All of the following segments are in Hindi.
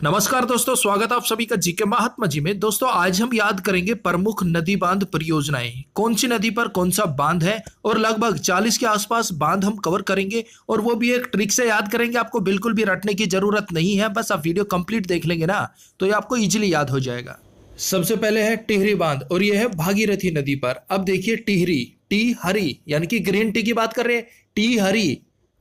नमस्कार दोस्तों, स्वागत है आप सभी का जीके महात्मा जी में। दोस्तों आज हम याद करेंगे प्रमुख नदी बांध परियोजनाएं। कौन सी नदी पर कौन सा बांध है और लगभग 40 के आसपास बांध हम कवर करेंगे और वो भी एक ट्रिक से याद करेंगे। आपको बिल्कुल भी रटने की जरूरत नहीं है, बस आप वीडियो कंप्लीट देख लेंगे ना तो ये आपको इजिली याद हो जाएगा। सबसे पहले है टिहरी बांध और ये है भागीरथी नदी पर। अब देखिए टिहरी, टी हरी यानी कि ग्रीन टी की बात कर रहे हैं, टी हरी।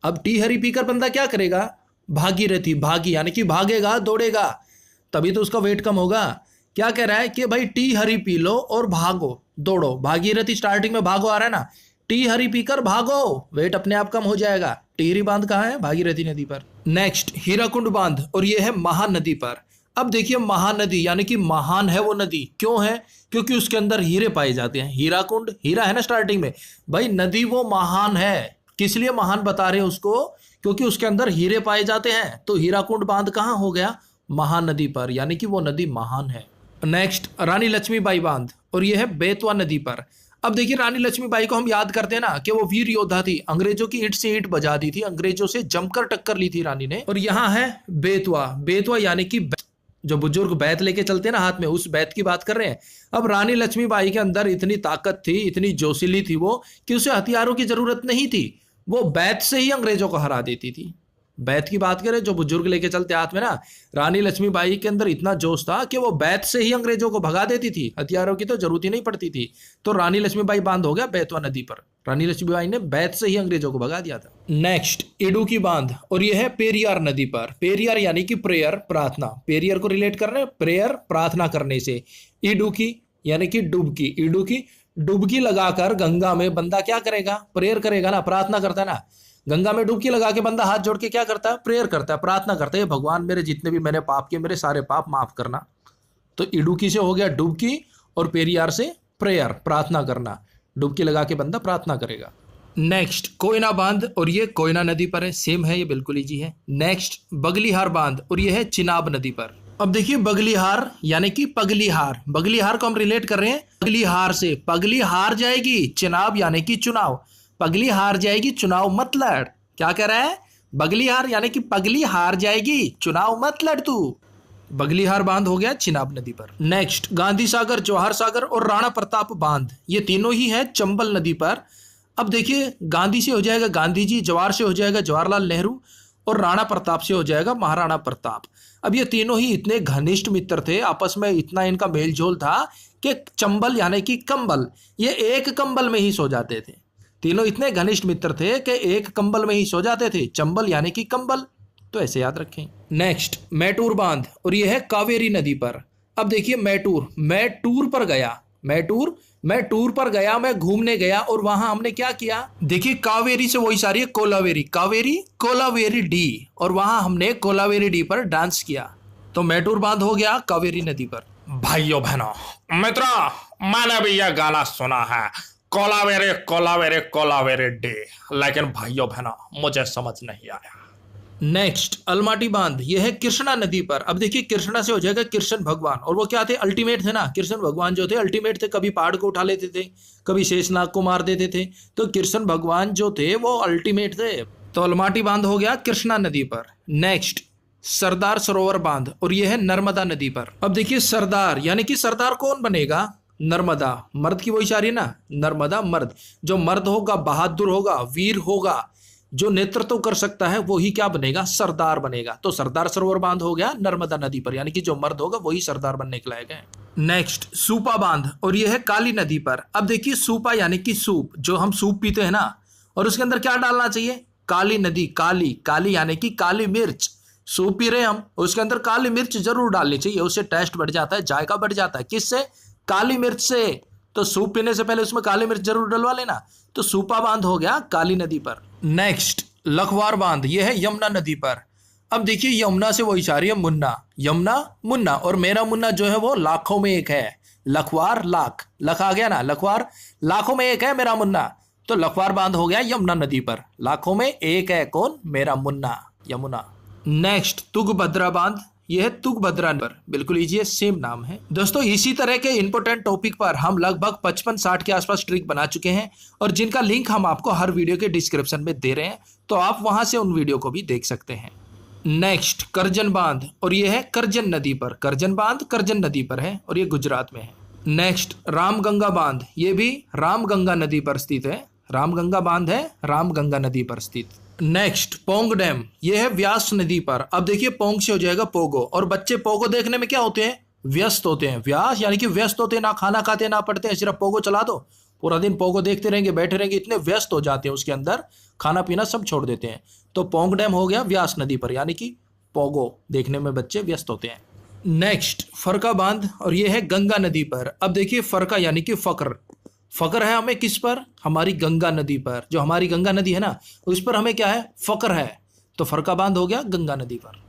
अब टी हरी पीकर बंदा क्या करेगा? भागीरथी, भागी यानी कि भागेगा दौड़ेगा, तभी तो उसका वेट कम होगा। क्या कह रहा है कि भाई टी हरी पी लो और भागो दौड़ो। भागीरथी स्टार्टिंग में भागो आ रहा है ना, टी हरी पीकर भागो, वेट अपने आप कम हो जाएगा। टिहरी बांध कहाँ है? भागीरथी नदी पर। नेक्स्ट हीराकुंड बांध और ये है महानदी पर। अब देखिए महानदी यानी कि महान है वो नदी। क्यों है? क्योंकि उसके अंदर हीरे पाए जाते हैं। हीराकुंड, हीरा है ना स्टार्टिंग में, भाई नदी वो महान है। किस लिए महान बता रहे हैं उसको? क्योंकि उसके अंदर हीरे पाए जाते हैं। तो हीराकुंड बांध कहाँ हो गया? महानदी पर, यानी कि वो नदी महान है। नेक्स्ट रानी लक्ष्मीबाई बांध और ये है बेतवा नदी पर। अब देखिए रानी लक्ष्मीबाई को हम याद करते हैं ना कि वो वीर योद्धा थी, अंग्रेजों की ईंट से ईंट बजा दी थी, अंग्रेजों से जमकर टक्कर ली थी रानी ने। और यहाँ है बेतवा, बेतवा यानी कि जो बुजुर्ग बैत लेके चलते हैं ना हाथ में, उस बैत की बात कर रहे हैं। अब रानी लक्ष्मीबाई के अंदर इतनी ताकत थी, इतनी जोशीली थी वो, कि उसे हथियारों की जरूरत नहीं थी। वो बैत से ही अंग्रेजों को हरा देती थी। बैत की बात करें, जो बुजुर्ग लेके चलते हाथ में ना, रानी लक्ष्मीबाई के अंदर इतना जोश था कि वो बैत से ही अंग्रेजों को भगा देती थी, हथियारों की तो जरूरत ही नहीं पड़ती थी। तो रानी लक्ष्मीबाई बांध हो गया बेतवा नदी पर। रानी लक्ष्मीबाई ने बैत से ही अंग्रेजों को भगा दिया था। नेक्स्ट इडुक्की बांध और यह है पेरियार नदी पर। पेरियार यानी कि प्रेयर, प्रार्थना। पेरियार को रिलेट कर रहे हैं प्रेयर, प्रार्थना करने से। इडुक्की यानी कि डुबकी। इडुक्की, डुबकी लगाकर गंगा में बंदा क्या करेगा? प्रेयर करेगा ना, प्रार्थना करता है ना। गंगा में डुबकी लगा के बंदा हाथ जोड़ के क्या करता है? प्रेयर करता है, प्रार्थना करता है, भगवान मेरे जितने भी मैंने पाप किए, मेरे सारे पाप माफ करना। तो इडुक्की से हो गया डुबकी और पेरियार से प्रेयर, प्रार्थना करना। डुबकी लगा के बंदा प्रार्थना करेगा। नेक्स्ट कोयना बांध और ये कोयना नदी पर है, सेम है, ये बिल्कुल इजी है। नेक्स्ट बगलीहार बांध और ये है चिनाब नदी पर। अब देखिए बगलीहार यानी कि पगलीहार। बगलीहार को हम रिलेट कर रहे हैं पगलीहार से। पगली हार जाएगी, चिनाब यानी कि चुनाव। पगली हार जाएगी, चुनाव मत लड़। क्या कह रहा है? बगलीहार यानी कि पगली हार जाएगी, चुनाव मत लड़ तू। बगलीहार बांध हो गया चिनाब नदी पर। नेक्स्ट गांधी सागर, जवाहर सागर और राणा प्रताप बांध, ये तीनों ही है चंबल नदी पर। अब देखिए गांधी से हो जाएगा गांधी जी, जवाहर से हो जाएगा जवाहरलाल नेहरू और राणा प्रताप से हो जाएगा महाराणा प्रताप। अब ये तीनों ही इतने घनिष्ठ मित्र थे, आपस में इतना इनका मेलजोल था कि चंबल यानी कि कंबल, ये एक कंबल में ही सो जाते थे। तीनों इतने घनिष्ठ मित्र थे कि एक कंबल में ही सो जाते थे। चंबल यानी कि कंबल, तो ऐसे याद रखें। नेक्स्ट मैटूर बांध और यह है कावेरी नदी पर। अब देखिए मैटूर, मैं टूर पर गया, मैटूर, मैं टूर पर गया, मैं घूमने गया और वहां हमने क्या किया? देखिए कावेरी से वही सारी है कोलावेरी, कावेरी कोलावेरी डी, और वहां हमने कोलावेरी डी पर डांस किया। तो मैटूर बांध हो गया कावेरी नदी पर। भाइयों बहनों मित्रों, मैंने भी यह गाना सुना है, कोलावेरी कोलावेरी कोलावेरी डे, लेकिन भाइयों बहनों मुझे समझ नहीं आया। नेक्स्ट अलमाटी बांध, यह है कृष्णा नदी पर। अब देखिए कृष्णा से हो जाएगा कृष्ण भगवान, और वो क्या थे? अल्टीमेट थे ना। कृष्ण भगवान जो थे अल्टीमेट थे, कभी पहाड़ को उठा लेते थे, कभी शेषनाग को मार देते थे। तो कृष्ण भगवान जो थे वो अल्टीमेट थे। तो अलमाटी बांध हो गया कृष्णा नदी पर। नेक्स्ट सरदार सरोवर बांध और यह है नर्मदा नदी पर। अब देखिए सरदार यानी कि सरदार कौन बनेगा? नर्मदा, मर्द की वही सारी ना, नर्मदा मर्द। जो मर्द होगा, बहादुर होगा, वीर होगा, जो नेतृत्व कर सकता है, वो ही क्या बनेगा? सरदार बनेगा। तो सरदार सरोवर बांध हो गया नर्मदा नदी पर, यानी कि जो मर्द होगा वही सरदार बनने के लायक है। नेक्स्ट सूपा बांध और यह है काली नदी पर। अब देखिए सूपा यानी कि सूप, जो हम सूप पीते हैं ना, और उसके अंदर क्या डालना चाहिए? काली नदी, काली, काली यानी कि काली मिर्च। सूप पी रहे हम, उसके अंदर काली मिर्च जरूर डालनी चाहिए, उससे टेस्ट बढ़ जाता है, जायका बढ़ जाता है। किससे? काली मिर्च से। तो सूप पीने से पहले उसमें काली मिर्च जरूर डलवा लेना। तो सूपा बांध हो गया काली नदी पर। नेक्स्ट लखवार बांध, यह है यमुना नदी पर। अब देखिए यमुना से वो इशारी है मुन्ना, यमुना मुन्ना, और मेरा मुन्ना जो है वो लाखों में एक है। लखवार लाख, लख आ गया ना, लखवार लाखों में एक है मेरा मुन्ना। तो लखवार बांध हो गया यमुना नदी पर, लाखों में एक है कौन? मेरा मुन्ना, यमुना। नेक्स्ट तुंगभद्रा बांध, यह है तुंगभद्रा पर, बिल्कुल इजी है, सेम नाम है। दोस्तों इसी तरह के इंपोर्टेंट टॉपिक पर हम लगभग 55-60 के आसपास ट्रिक बना चुके हैं, और जिनका लिंक हम आपको हर वीडियो के डिस्क्रिप्शन में दे रहे हैं, तो आप वहां से उन वीडियो को भी देख सकते हैं। नेक्स्ट करजन बांध, और ये है करजन नदी पर। करजन बांध करजन नदी पर है और ये गुजरात में है। नेक्स्ट रामगंगा बांध, ये भी रामगंगा नदी पर स्थित है। रामगंगा बांध है रामगंगा नदी पर स्थित। नेक्स्ट पोंग डैम, ये है व्यास नदी पर। अब देखिए पोंग से हो जाएगा पोगो, और बच्चे पोगो देखने में क्या होते हैं? व्यस्त होते हैं। व्यास यानी कि व्यस्त होते हैं, ना खाना खाते ना पढ़ते हैं, सिर्फ पोगो चला दो, पूरा दिन पोगो देखते रहेंगे, बैठे रहेंगे, इतने व्यस्त हो जाते हैं उसके अंदर, खाना पीना सब छोड़ देते हैं। तो पोंग डैम हो गया व्यास नदी पर, यानी कि पोगो देखने में बच्चे व्यस्त होते हैं। नेक्स्ट फरका बांध, और ये है गंगा नदी पर। अब देखिए फरका यानी कि फकर, फकर है हमें किस पर? हमारी गंगा नदी पर। जो हमारी गंगा नदी है ना, उस पर हमें क्या है? फकर है। तो फरका बांध हो गया गंगा नदी पर।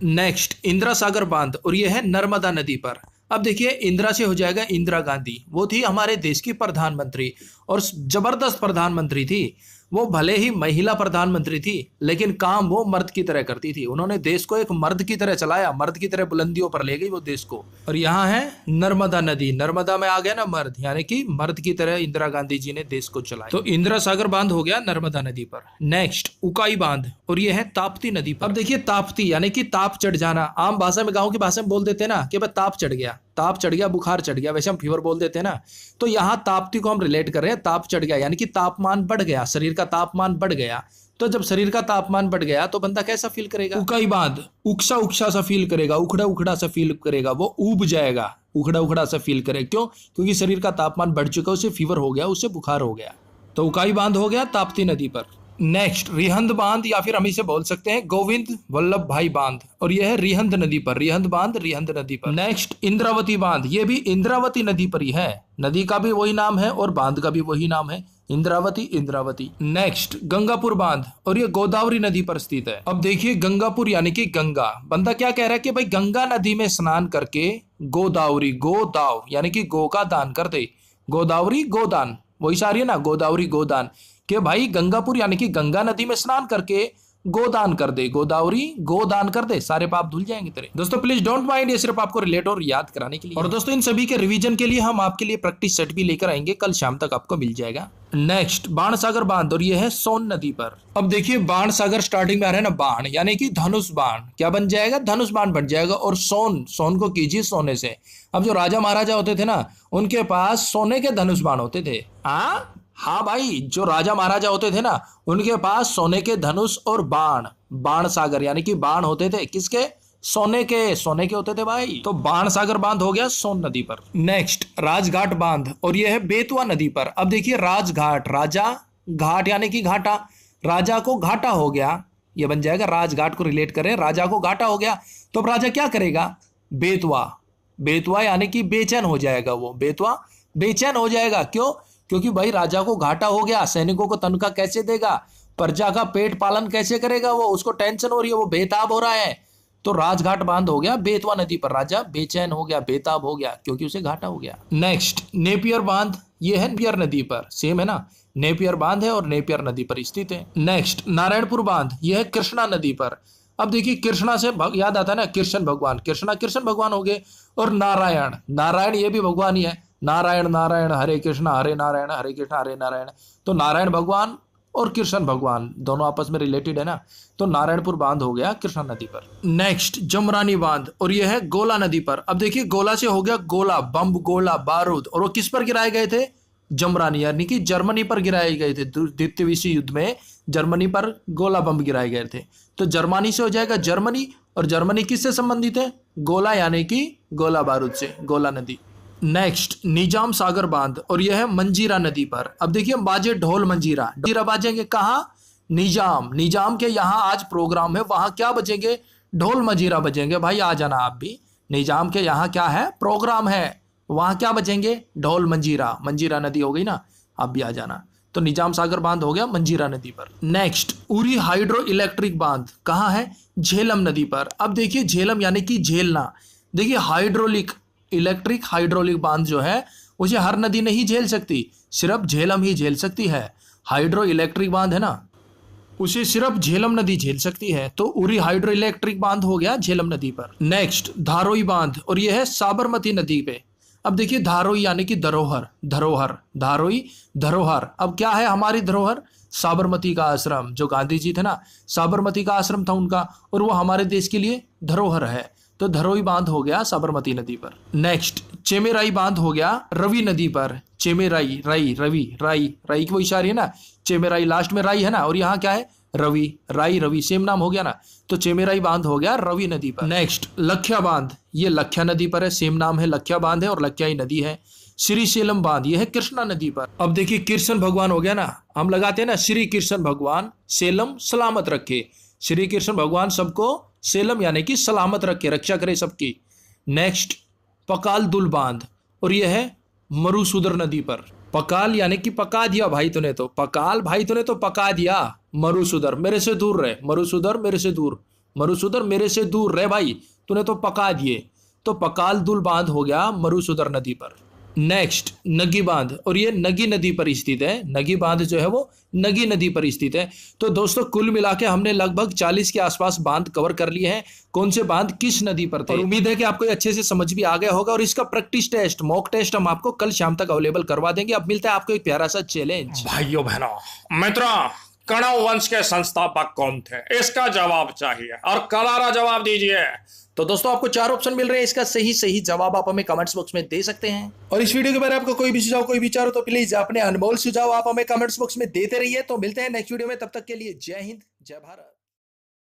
नेक्स्ट इंदिरा सागर बांध, और ये है नर्मदा नदी पर। अब देखिए इंदिरा से हो जाएगा इंदिरा गांधी, वो थी हमारे देश की प्रधानमंत्री और जबरदस्त प्रधानमंत्री थी। वो भले ही महिला प्रधानमंत्री थी, लेकिन काम वो मर्द की तरह करती थी। उन्होंने देश को एक मर्द की तरह चलाया, मर्द की तरह बुलंदियों पर ले गई वो देश को। और यहाँ है नर्मदा नदी, नर्मदा में आ गया ना मर्द, यानी कि मर्द की तरह इंदिरा गांधी जी ने देश को चलाया। तो इंदिरा सागर बांध हो गया नर्मदा नदी पर। नेक्स्ट उकाई बांध, और ये है ताप्ती नदी पर। अब देखिए ताप्ती यानी कि ताप चढ़ जाना, आम भाषा में गाँव की भाषा में बोल देते हैं ना कि भाई ताप चढ़ गया, ताप चढ़ गया, बुखार चढ़ गया, वैसे हम फीवर बोल देते हैं ना। तो यहाँ ताप्ती को हम रिलेट कर रहे हैं, ताप चढ़ गया यानी कि तापमान बढ़ गया, शरीर का तापमान बढ़ गया। तो जब शरीर का तापमान बढ़ गया तो बंदा कैसा फील करेगा? उकाई बांध उकसा उकसा सा फील करेगा, उखड़ा उखड़ा सा फील करेगा, वो ऊब जाएगा, उखड़ा उखड़ा सा फील करेगा। क्यों? क्योंकि शरीर का तापमान बढ़ चुका, उसे फीवर हो गया, उसे बुखार हो गया। तो उकाई बांध हो गया ताप्ती नदी पर। नेक्स्ट रिहंद बांध, या फिर हम इसे बोल सकते हैं गोविंद वल्लभ भाई बांध, और यह है रिहंद नदी पर। रिहंद बांध रिहंद नदी पर। नेक्स्ट इंद्रावती बांध, ये भी इंद्रावती नदी पर ही है। नदी का भी वही नाम है और बांध का भी वही नाम है, इंद्रावती इंद्रावती। नेक्स्ट गंगापुर बांध, और ये गोदावरी नदी पर स्थित है। अब देखिए गंगापुर यानी कि गंगा, बंदा क्या कह रहा है कि भाई गंगा नदी में स्नान करके गोदावरी, गोदाव यानी कि गो का दान कर दे, गोदावरी गोदान, वही सारी है ना, गोदावरी गोदान, कि भाई गंगापुर यानी कि गंगा नदी में स्नान करके गोदान कर दे, गोदावरी गोदान कर दे, सारे पाप धुल जाएंगे तेरे। दोस्तों प्लीज डोंट माइंड, ये सिर्फ आपको रिलेट और याद कराने के लिए। और दोस्तों इन सभी के रिवीजन के लिए हम आपके लिए प्रैक्टिस सेट भी लेकर आएंगे, कल शाम तक आपको मिल जाएगा। नेक्स्ट बाणसागर बांध, और ये है सोन नदी पर। अब देखिए बाणसागर स्टार्टिंग में आ रहा है ना, बाण यानी कि धनुष बाण, क्या बन जाएगा? धनुष बाण बन जाएगा। और सोन, सोन को कीजिए सोने से। अब जो राजा महाराजा होते थे ना, उनके पास सोने के धनुष बाण होते थे। हाँ भाई, जो राजा महाराजा होते थे ना, उनके पास सोने के धनुष और बाण, बाण सागर यानी कि बाण होते थे, किसके? सोने के, सोने के होते थे भाई। तो बाण सागर बांध हो गया सोन नदी पर। नेक्स्ट राजघाट बांध, और यह है बेतवा नदी पर। अब देखिए राजघाट, राजा घाट यानी कि घाटा, राजा को घाटा हो गया, यह बन जाएगा राजघाट को रिलेट करें, राजा को घाटा हो गया। तो अब राजा क्या करेगा? बेतवा, बेतवा यानी कि बेचैन हो जाएगा, वो बेतवा बेचैन हो जाएगा। क्यों? क्योंकि भाई राजा को घाटा हो गया, सैनिकों को तनख्वाह कैसे देगा, प्रजा का पेट पालन कैसे करेगा, वो उसको टेंशन हो रही है, वो बेताब हो रहा है। तो राजघाट बांध हो गया बेतवा नदी पर, राजा बेचैन हो गया, बेताब हो गया, क्योंकि उसे घाटा हो गया। नेक्स्ट नेपियर बांध, ये है नेपियर नदी पर, सेम है ना, नेपियर बांध है और नेपियर नदी पर स्थित है। नेक्स्ट नारायणपुर बांध, यह है कृष्णा नदी पर। अब देखिए कृष्णा से याद आता है ना कृष्ण भगवान, कृष्णा कृष्ण भगवान हो गए, और नारायण, नारायण ये भी भगवान ही है, नारायण नारायण हरे कृष्णा हरे नारायण हरे कृष्णा हरे नारायण। तो नारायण भगवान और कृष्ण भगवान दोनों आपस में रिलेटेड है ना, तो नारायणपुर बांध हो गया कृष्णा नदी पर। नेक्स्ट जमरानी बांध, और यह है गोला नदी पर। अब देखिए गोला से हो गया गोला, बम गोला बारूद, और वो किस पर गिराए गए थे? जमरानी यानी कि जर्मनी पर गिराए गए थे। द्वितीय विश्व युद्ध में जर्मनी पर गोला बम गिराए गए थे। तो जर्मनी से हो जाएगा जर्मनी, और जर्मनी किससे संबंधित है? गोला यानी कि गोला बारूद से, गोला नदी। नेक्स्ट निजाम सागर बांध, और यह है मंजीरा नदी पर। अब देखिए बाजे ढोल मंजीरा, मंजीरा बाजेंगे कहाँ? निजाम, निजाम के यहाँ आज प्रोग्राम है, वहां क्या बजेंगे? ढोल मंजीरा बजेंगे। भाई आ जाना आप भी, निजाम के यहाँ क्या है? प्रोग्राम है, वहां क्या बजेंगे? ढोल मंजीरा, मंजीरा नदी हो गई ना, आप भी आ जाना। तो निजाम सागर बांध हो गया मंजीरा नदी पर। नेक्स्ट उरी हाइड्रो इलेक्ट्रिक बांध कहाँ है? झेलम नदी पर। अब देखिए झेलम यानी कि झेलना, देखिए हाइड्रोलिक, इलेक्ट्रिक हाइड्रोलिक बांध जो है उसे हर नदी नहीं झेल सकती, सिर्फ झेलम ही झेल सकती है। हाइड्रो इलेक्ट्रिक बांध है ना, उसे सिर्फ झेलम नदी झेल सकती है। तो उरी हाइड्रो इलेक्ट्रिक बांध हो गया झेलम नदी पर। नेक्स्ट धारोई बांध, और यह है साबरमती नदी पे। अब देखिए धारोई यानी कि धरोहर, धरोहर, धारोई धरोहर। अब क्या है हमारी धरोहर? साबरमती का आश्रम, जो गांधी जी थे ना, साबरमती का आश्रम था उनका, और वो हमारे देश के लिए धरोहर है। तो धरोई बांध हो गया साबरमती नदी पर। नेक्स्ट, चेमेराई बांध हो गया रवि नदी पर। चेमेराई, राई, रवि, राई, राई की वो इशारे है ना, चेमेराई लास्ट में राई है ना, और यहाँ क्या है, रवि, राई रवि, सेम नाम हो गया ना, तो चेमेराई बांध हो गया रवि नदी पर। नेक्स्ट, लख्या बांध, ये लख्या नदी पर है, सेम नाम है, लख्या बांध है और लख्या ही नदी है। श्री सेलम बांध, ये है कृष्णा नदी पर। अब देखिए कृष्ण भगवान हो गया ना, हम लगाते हैं ना श्री कृष्ण भगवान सेलम सलामत रखे। श्री कृष्ण भगवान सबको सेलम यानी कि सलामत रखे, रक्षा करे सबकी। नेक्स्ट, पकाल दुल बांध, और यह है मरुसूदर नदी पर। पकाल यानी कि पका दिया भाई तूने, तो पकाल भाई तूने तो पका दिया। मरुसूदर, मेरे से दूर रहे, मरुसूदर मेरे से दूर, मरुसूदर मेरे से दूर रहे भाई, तूने तो पका दिए। तो पकाल दुल बांध हो गया मरुसूदर नदी पर। नेक्स्ट, नगी बांध, और ये नगी नदी पर स्थित है। नगी बांध जो है वो नगी नदी पर स्थित है। तो दोस्तों कुल मिला के हमने लगभग 40 के आसपास बांध कवर कर लिए हैं। कौन से बांध किस नदी पर थे। और उम्मीद है कि आपको अच्छे से समझ भी आ गया होगा। और इसका प्रैक्टिस टेस्ट, मॉक टेस्ट हम आपको कल शाम तक अवेलेबल करवा देंगे। अब मिलता है आपको एक प्यारा सा चैलेंज। भाइयों बहनों, मित्रों, कणव वंश के संस्थापक कौन थे, इसका जवाब चाहिए और करारा जवाब दीजिए। तो दोस्तों आपको 4 ऑप्शन मिल रहे हैं, इसका सही जवाब आप हमें कमेंट्स बॉक्स में दे सकते हैं। और इस वीडियो के बारे में आपको कोई भी सुझाव, कोई विचार हो तो प्लीज अपने अनमोल सुझाव आप हमें कमेंट्स बॉक्स में देते रहिए। तो मिलते हैं नेक्स्ट वीडियो में, तब तक के लिए जय हिंद, जय भारत।